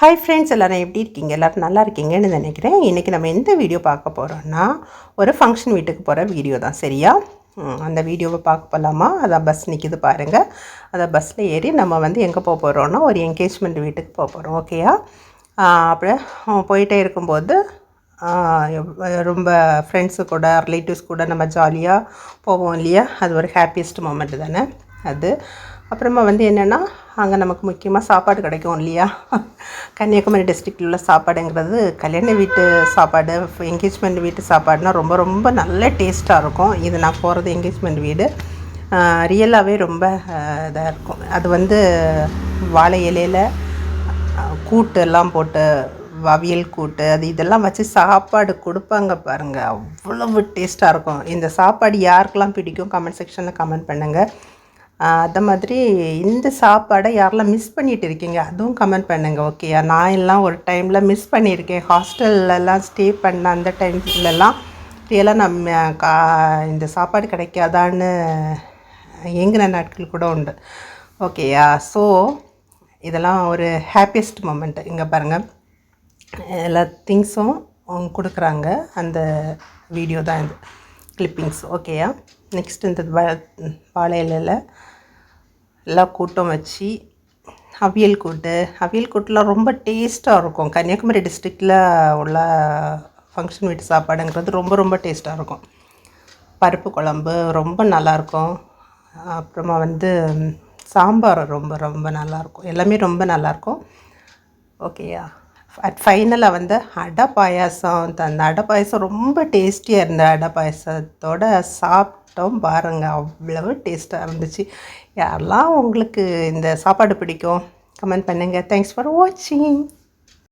Hi friends, எல்லோரும் எப்படி இருக்கீங்க? எல்லோரும் நல்லா இருக்கீங்கன்னு நினைக்கிறேன். இன்றைக்கி நம்ம எந்த வீடியோ பார்க்க போகிறோன்னா, ஒரு ஃபங்க்ஷன் வீட்டுக்கு போகிற வீடியோ தான். சரியா? அந்த வீடியோவை பார்க்க போகலாமா? அதான் பஸ் நிற்கிது பாருங்கள். அதை பஸ்ஸில் ஏறி நம்ம எங்கே போக போகிறோன்னா, ஒரு என்கேஜ்மெண்ட் வீட்டுக்கு போக போகிறோம். ஓகேயா? அப்படியே போயிட்டே இருக்கும்போது ரொம்ப ஃப்ரெண்ட்ஸு கூட, ரிலேட்டிவ்ஸ் கூட நம்ம ஜாலியாக போவோம் இல்லையா? அது ஒரு ஹாப்பியஸ்ட் மூமெண்ட் தானே அது. அப்புறமா என்னென்னா, அங்கே நமக்கு முக்கியமாக சாப்பாடு கிடைக்கும் இல்லையா? கன்னியாகுமரி டிஸ்ட்ரிக்டில் உள்ள சாப்பாடுங்கிறது கல்யாண வீட்டு சாப்பாடு, என்கேஜ்மெண்ட் வீட்டு சாப்பாடுனால் ரொம்ப ரொம்ப நல்ல டேஸ்ட்டாக இருக்கும். இது நான் போகிறது என்கேஜ்மெண்ட் வீடு. ரியலாகவே ரொம்ப இதாக இருக்கும். அது வாழை இலையில் கூட்டு எல்லாம் போட்டு, அவியல் கூட்டு அது இதெல்லாம் வச்சு சாப்பாடு கொடுப்பாங்க பாருங்கள். அவ்வளவு டேஸ்ட்டாக இருக்கும். இந்த சாப்பாடு யாருக்கெல்லாம் பிடிக்கும் கமெண்ட் செக்ஷனில் கமெண்ட் பண்ணுங்கள். அதை மாதிரி இந்த சாப்பாடை யாரெல்லாம் மிஸ் பண்ணிகிட்டு இருக்கீங்க அதுவும் கமெண்ட் பண்ணுங்கள். ஓகேயா? நான் எல்லாம் ஒரு டைமில் மிஸ் பண்ணியிருக்கேன். ஹாஸ்டல்லலாம் ஸ்டே பண்ண அந்த டைம்லலாம் ரியலாக நம்ம இந்த சாப்பாடு கிடைக்காதான்னு ஏங்கின நாட்கள் கூட உண்டு. ஓகேயா? ஸோ இதெல்லாம் ஒரு ஹாப்பியஸ்ட் மூமெண்ட்டு. இங்கே பாருங்கள், எல்லா திங்ஸும் கொடுக்குறாங்க. அந்த வீடியோ தான் இது, கிளிப்பிங்ஸ். ஓகேயா? நெக்ஸ்ட் இந்த வாழை இலையில் எல்லாம் கூட்டம் வச்சு அவியல் கூட்டுலாம் ரொம்ப டேஸ்ட்டாக இருக்கும். கன்னியாகுமரி டிஸ்ட்ரிக்டில் உள்ள ஃபங்க்ஷன் வீட்டு சாப்பாடுங்கிறது ரொம்ப ரொம்ப டேஸ்ட்டாக இருக்கும். பருப்பு குழம்பு ரொம்ப நல்லாயிருக்கும். அப்புறமா சாம்பார் ரொம்ப ரொம்ப நல்லாயிருக்கும். எல்லாமே ரொம்ப நல்லாயிருக்கும். ஓகேயா? ஃபைனலாக அடை பாயாசம், அந்த அடை பாயாசம் ரொம்ப டேஸ்டியாக இருந்த அடை பாயாசத்தோடு சாப்பிட்டோம் பாருங்கள். அவ்வளவு டேஸ்ட்டாக இருந்துச்சு. யாரெல்லாம் உங்களுக்கு இந்த சாப்பாடு பிடிக்கும் கமெண்ட் பண்ணுங்கள். தேங்க்ஸ் ஃபார் வாட்சிங்.